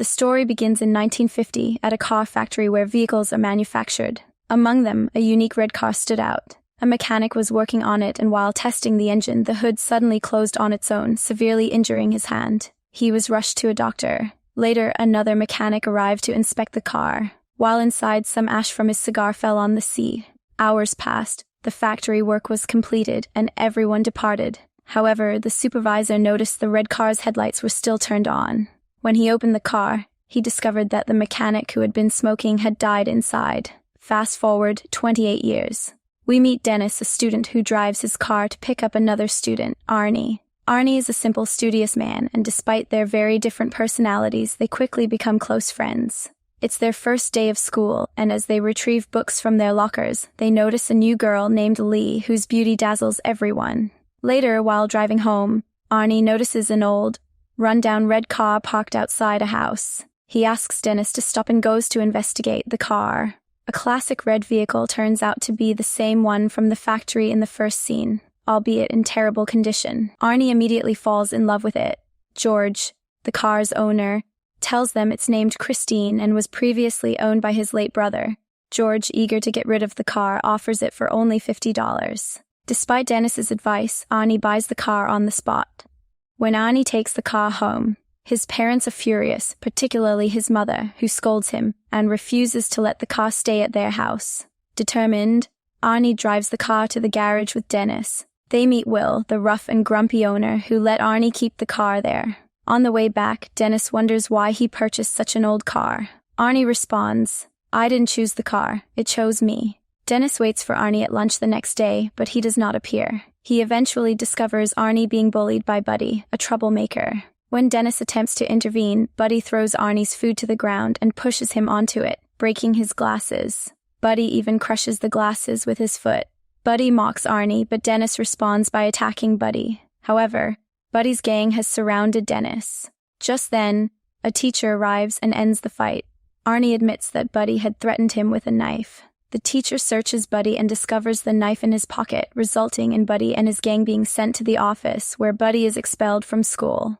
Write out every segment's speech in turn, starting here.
The story begins in 1950 at a car factory where vehicles are manufactured. Among them, a unique red car stood out. A mechanic was working on it, and while testing the engine, the hood suddenly closed on its own, severely injuring his hand. He was rushed to a doctor. Later, another mechanic arrived to inspect the car. While inside, some ash from his cigar fell on the seat. Hours passed. The factory work was completed, and everyone departed. However, the supervisor noticed the red car's headlights were still turned on. When he opened the car, he discovered that the mechanic who had been smoking had died inside. Fast forward 28 years. We meet Dennis, a student who drives his car to pick up another student, Arnie. Arnie is a simple, studious man, and despite their very different personalities, they quickly become close friends. It's their first day of school, and as they retrieve books from their lockers, they notice a new girl named Lee whose beauty dazzles everyone. Later, while driving home, Arnie notices an old, run-down red car parked outside a house. He asks Dennis to stop and goes to investigate the car. A classic red vehicle turns out to be the same one from the factory in the first scene, albeit in terrible condition. Arnie immediately falls in love with it. George, the car's owner, tells them it's named Christine and was previously owned by his late brother. George, eager to get rid of the car, offers it for only $50. Despite Dennis's advice, Arnie buys the car on the spot. When Arnie takes the car home, his parents are furious, particularly his mother, who scolds him and refuses to let the car stay at their house. Determined, Arnie drives the car to the garage with Dennis. They meet Will, the rough and grumpy owner, who let Arnie keep the car there. On the way back, Dennis wonders why he purchased such an old car. Arnie responds, "I didn't choose the car, it chose me." Dennis waits for Arnie at lunch the next day, but he does not appear. He eventually discovers Arnie being bullied by Buddy, a troublemaker. When Dennis attempts to intervene, Buddy throws Arnie's food to the ground and pushes him onto it, breaking his glasses. Buddy even crushes the glasses with his foot. Buddy mocks Arnie, but Dennis responds by attacking Buddy. However, Buddy's gang has surrounded Dennis. Just then, a teacher arrives and ends the fight. Arnie admits that Buddy had threatened him with a knife. The teacher searches Buddy and discovers the knife in his pocket, resulting in Buddy and his gang being sent to the office, where Buddy is expelled from school.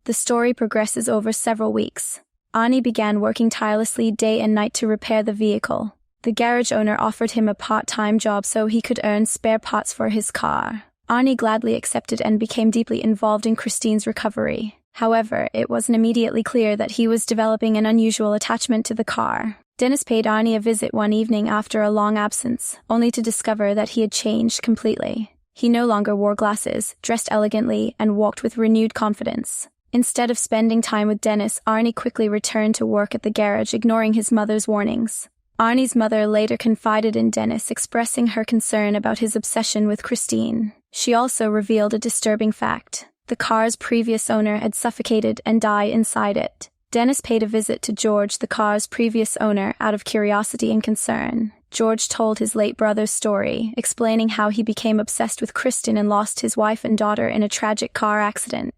The story progresses over several weeks. Arnie began working tirelessly day and night to repair the vehicle. The garage owner offered him a part-time job so he could earn spare parts for his car. Arnie gladly accepted and became deeply involved in Christine's recovery. However, it wasn't immediately clear that he was developing an unusual attachment to the car. Dennis paid Arnie a visit one evening after a long absence, only to discover that he had changed completely. He no longer wore glasses, dressed elegantly, and walked with renewed confidence. Instead of spending time with Dennis, Arnie quickly returned to work at the garage, ignoring his mother's warnings. Arnie's mother later confided in Dennis, expressing her concern about his obsession with Christine. She also revealed a disturbing fact. The car's previous owner had suffocated and died inside it. Dennis paid a visit to George, the car's previous owner, out of curiosity and concern. George told his late brother's story, explaining how he became obsessed with Christine and lost his wife and daughter in a tragic car accident.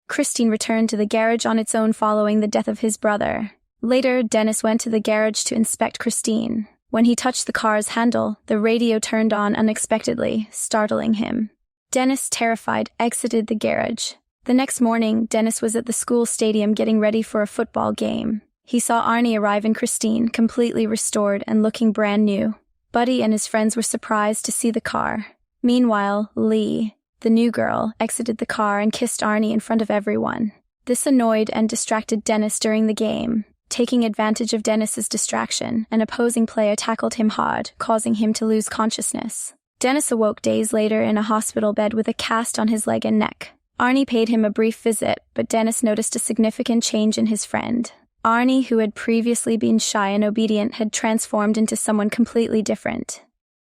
Christine returned to the garage on its own following the death of his brother. Later, Dennis went to the garage to inspect Christine. When he touched the car's handle, the radio turned on unexpectedly, startling him. Dennis, terrified, exited the garage. The next morning, Dennis was at the school stadium getting ready for a football game. He saw Arnie arrive in Christine, completely restored and looking brand new. Buddy and his friends were surprised to see the car. Meanwhile, Lee, the new girl, exited the car and kissed Arnie in front of everyone. This annoyed and distracted Dennis during the game. Taking advantage of Dennis's distraction, an opposing player tackled him hard, causing him to lose consciousness. Dennis awoke days later in a hospital bed with a cast on his leg and neck. Arnie paid him a brief visit, but Dennis noticed a significant change in his friend. Arnie, who had previously been shy and obedient, had transformed into someone completely different.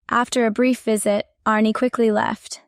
After a brief visit, Arnie quickly left.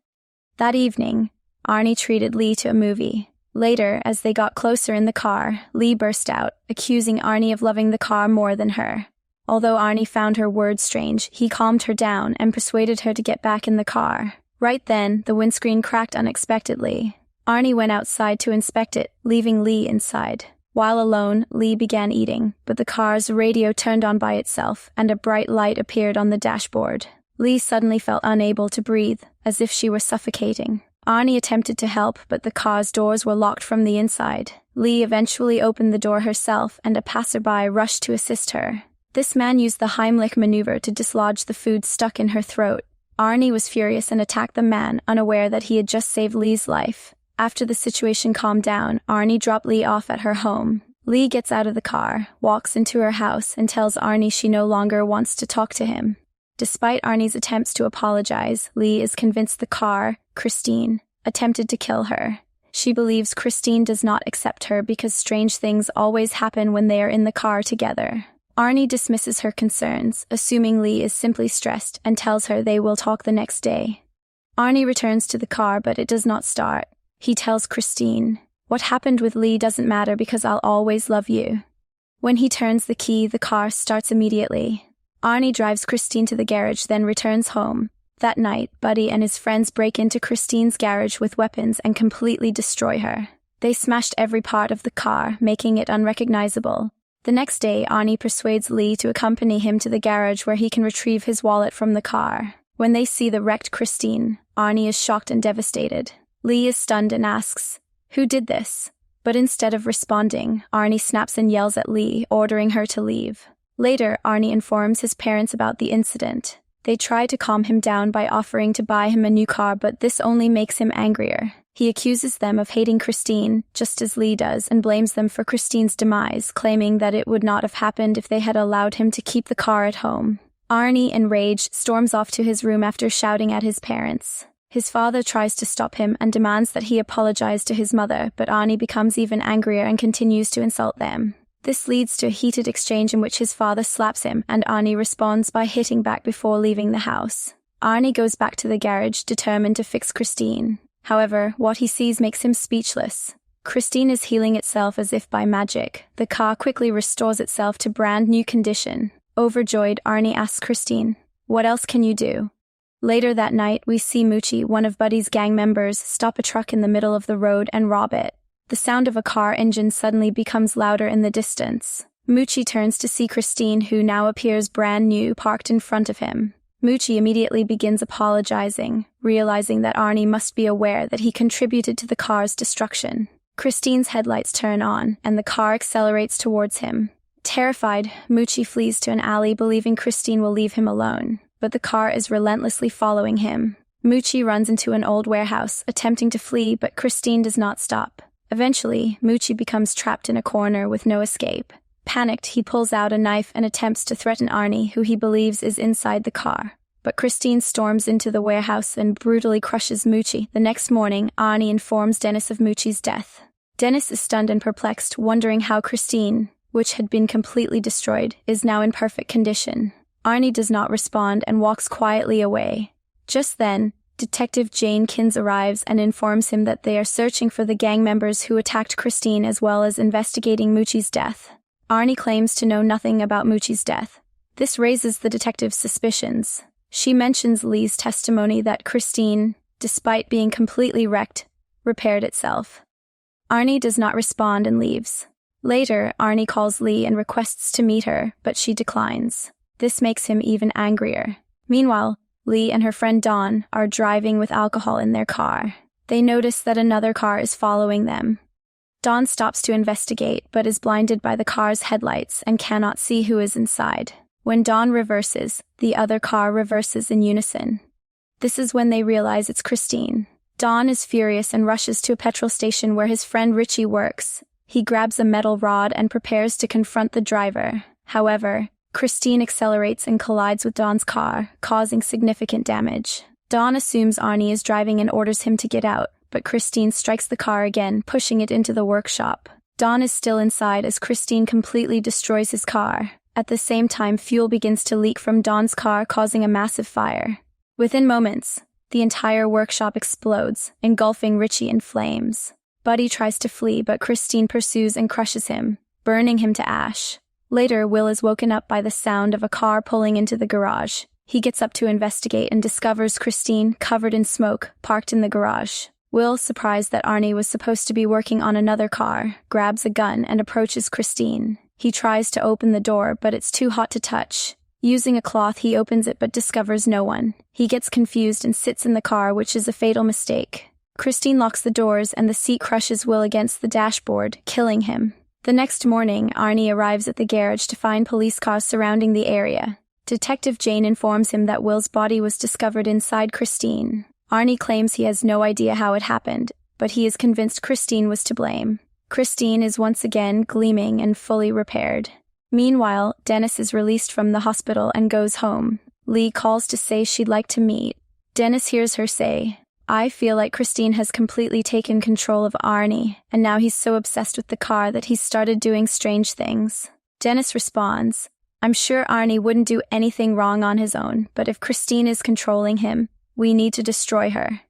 That evening, Arnie treated Lee to a movie. Later, as they got closer in the car, Lee burst out, accusing Arnie of loving the car more than her. Although Arnie found her words strange, he calmed her down and persuaded her to get back in the car. Right then, the windscreen cracked unexpectedly. Arnie went outside to inspect it, leaving Lee inside. While alone, Lee began eating, but the car's radio turned on by itself, and a bright light appeared on the dashboard. Lee suddenly felt unable to breathe, as if she were suffocating. Arnie attempted to help, but the car's doors were locked from the inside. Lee eventually opened the door herself, and a passerby rushed to assist her. This man used the Heimlich maneuver to dislodge the food stuck in her throat. Arnie was furious and attacked the man, unaware that he had just saved Lee's life. After the situation calmed down, Arnie dropped Lee off at her home. Lee gets out of the car, walks into her house, and tells Arnie she no longer wants to talk to him. Despite Arnie's attempts to apologize, Lee is convinced the car, Christine, attempted to kill her. She believes Christine does not accept her because strange things always happen when they are in the car together. Arnie dismisses her concerns, assuming Lee is simply stressed, and tells her they will talk the next day. Arnie returns to the car, but it does not start. He tells Christine, "What happened with Lee doesn't matter because I'll always love you." When he turns the key, the car starts immediately. Arnie drives Christine to the garage, then returns home. That night, Buddy and his friends break into Christine's garage with weapons and completely destroy her. They smashed every part of the car, making it unrecognizable. The next day, Arnie persuades Lee to accompany him to the garage where he can retrieve his wallet from the car. When they see the wrecked Christine, Arnie is shocked and devastated. Lee is stunned and asks, "Who did this?" But instead of responding, Arnie snaps and yells at Lee, ordering her to leave. Later, Arnie informs his parents about the incident. They try to calm him down by offering to buy him a new car, but this only makes him angrier. He accuses them of hating Christine, just as Lee does, and blames them for Christine's demise, claiming that it would not have happened if they had allowed him to keep the car at home. Arnie, enraged, storms off to his room after shouting at his parents. His father tries to stop him and demands that he apologize to his mother, but Arnie becomes even angrier and continues to insult them. This leads to a heated exchange in which his father slaps him, and Arnie responds by hitting back before leaving the house. Arnie goes back to the garage, determined to fix Christine. However, what he sees makes him speechless. Christine is healing itself as if by magic. The car quickly restores itself to brand new condition. Overjoyed, Arnie asks Christine, "What else can you do?" Later that night, we see Moochie, one of Buddy's gang members, stop a truck in the middle of the road and rob it. The sound of a car engine suddenly becomes louder in the distance. Moochie turns to see Christine, who now appears brand new, parked in front of him. Moochie immediately begins apologizing, realizing that Arnie must be aware that he contributed to the car's destruction. Christine's headlights turn on, and the car accelerates towards him. Terrified, Moochie flees to an alley, believing Christine will leave him alone. But the car is relentlessly following him. Moochie runs into an old warehouse, attempting to flee, but Christine does not stop. Eventually, Moochie becomes trapped in a corner with no escape. Panicked, he pulls out a knife and attempts to threaten Arnie, who he believes is inside the car. But Christine storms into the warehouse and brutally crushes Moochie. The next morning, Arnie informs Dennis of Moochie's death. Dennis is stunned and perplexed, wondering how Christine, which had been completely destroyed, is now in perfect condition. Arnie does not respond and walks quietly away. Just then, Detective Jane Kins arrives and informs him that they are searching for the gang members who attacked Christine as well as investigating Moochie's death. Arnie claims to know nothing about Moochie's death. This raises the detective's suspicions. She mentions Lee's testimony that Christine, despite being completely wrecked, repaired itself. Arnie does not respond and leaves. Later, Arnie calls Lee and requests to meet her, but she declines. This makes him even angrier. Meanwhile, Lee and her friend Dawn are driving with alcohol in their car. They notice that another car is following them. Dawn stops to investigate, but is blinded by the car's headlights and cannot see who is inside. When Dawn reverses, the other car reverses in unison. This is when they realize it's Christine. Dawn is furious and rushes to a petrol station where his friend Richie works. He grabs a metal rod and prepares to confront the driver. However, Christine accelerates and collides with Dawn's car, causing significant damage. Dawn assumes Arnie is driving and orders him to get out, but Christine strikes the car again, pushing it into the workshop. Dawn is still inside as Christine completely destroys his car. At the same time, fuel begins to leak from Dawn's car, causing a massive fire. Within moments, the entire workshop explodes, engulfing Richie in flames. Buddy tries to flee, but Christine pursues and crushes him, burning him to ash. Later, Will is woken up by the sound of a car pulling into the garage. He gets up to investigate and discovers Christine, covered in smoke, parked in the garage. Will, surprised that Arnie was supposed to be working on another car, grabs a gun and approaches Christine. He tries to open the door, but it's too hot to touch. Using a cloth, he opens it but discovers no one. He gets confused and sits in the car, which is a fatal mistake. Christine locks the doors and the seat crushes Will against the dashboard, killing him. The next morning, Arnie arrives at the garage to find police cars surrounding the area. Detective Jane informs him that Will's body was discovered inside Christine. Arnie claims he has no idea how it happened, but he is convinced Christine was to blame. Christine is once again gleaming and fully repaired. Meanwhile, Dennis is released from the hospital and goes home. Lee calls to say she'd like to meet. Dennis hears her say, "I feel like Christine has completely taken control of Arnie, and now he's so obsessed with the car that he's started doing strange things." Dennis responds, "I'm sure Arnie wouldn't do anything wrong on his own, but if Christine is controlling him, we need to destroy her."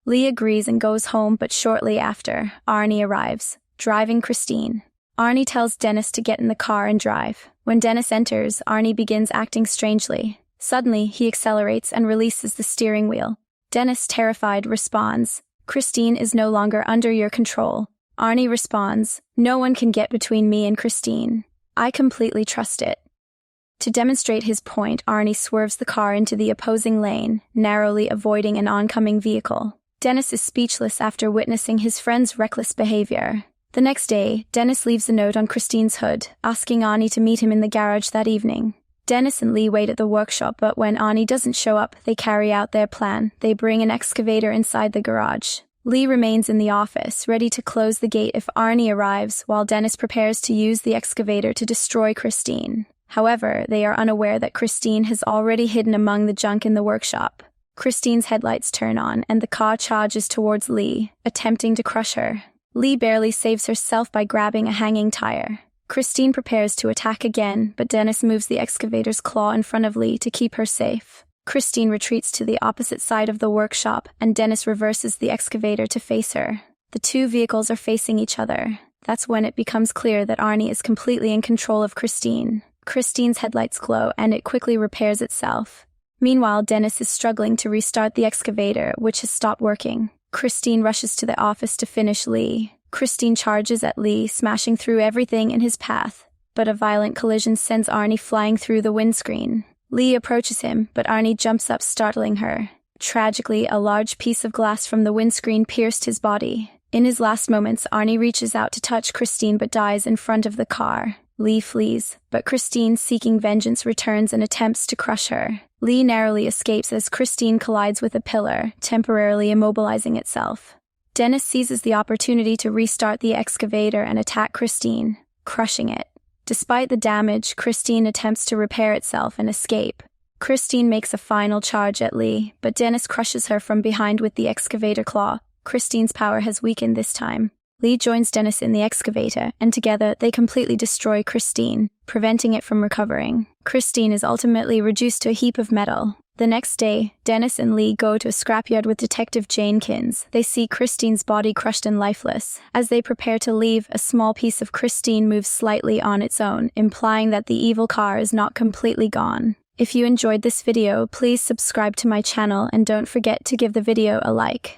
Lee agrees and goes home, but shortly after, Arnie arrives, driving Christine. Arnie tells Dennis to get in the car and drive. When Dennis enters, Arnie begins acting strangely. Suddenly, he accelerates and releases the steering wheel. Dennis, terrified, responds, "Christine is no longer under your control." Arnie responds, "No one can get between me and Christine. I completely trust it." To demonstrate his point, Arnie swerves the car into the opposing lane, narrowly avoiding an oncoming vehicle. Dennis is speechless after witnessing his friend's reckless behavior. The next day, Dennis leaves a note on Christine's hood, asking Arnie to meet him in the garage that evening. Dennis and Lee wait at the workshop, but when Arnie doesn't show up, they carry out their plan. They bring an excavator inside the garage. Lee remains in the office, ready to close the gate if Arnie arrives, while Dennis prepares to use the excavator to destroy Christine. However, they are unaware that Christine has already hidden among the junk in the workshop. Christine's headlights turn on, and the car charges towards Lee, attempting to crush her. Lee barely saves herself by grabbing a hanging tire. Christine prepares to attack again, but Dennis moves the excavator's claw in front of Lee to keep her safe. Christine retreats to the opposite side of the workshop, and Dennis reverses the excavator to face her. The two vehicles are facing each other. That's when it becomes clear that Arnie is completely in control of Christine. Christine's headlights glow, and it quickly repairs itself. Meanwhile, Dennis is struggling to restart the excavator, which has stopped working. Christine rushes to the office to finish Lee. Christine charges at Lee, smashing through everything in his path. But a violent collision sends Arnie flying through the windscreen. Lee approaches him, but Arnie jumps up, startling her. Tragically, a large piece of glass from the windscreen pierced his body. In his last moments, Arnie reaches out to touch Christine but dies in front of the car. Lee flees, but Christine, seeking vengeance, returns and attempts to crush her. Lee narrowly escapes as Christine collides with a pillar, temporarily immobilizing itself. Dennis seizes the opportunity to restart the excavator and attack Christine, crushing it. Despite the damage, Christine attempts to repair itself and escape. Christine makes a final charge at Lee, but Dennis crushes her from behind with the excavator claw. Christine's power has weakened this time. Lee joins Dennis in the excavator, and together they completely destroy Christine, preventing it from recovering. Christine is ultimately reduced to a heap of metal. The next day, Dennis and Lee go to a scrapyard with Detective Jenkins. They see Christine's body crushed and lifeless. As they prepare to leave, a small piece of Christine moves slightly on its own, implying that the evil car is not completely gone. If you enjoyed this video, please subscribe to my channel and don't forget to give the video a like.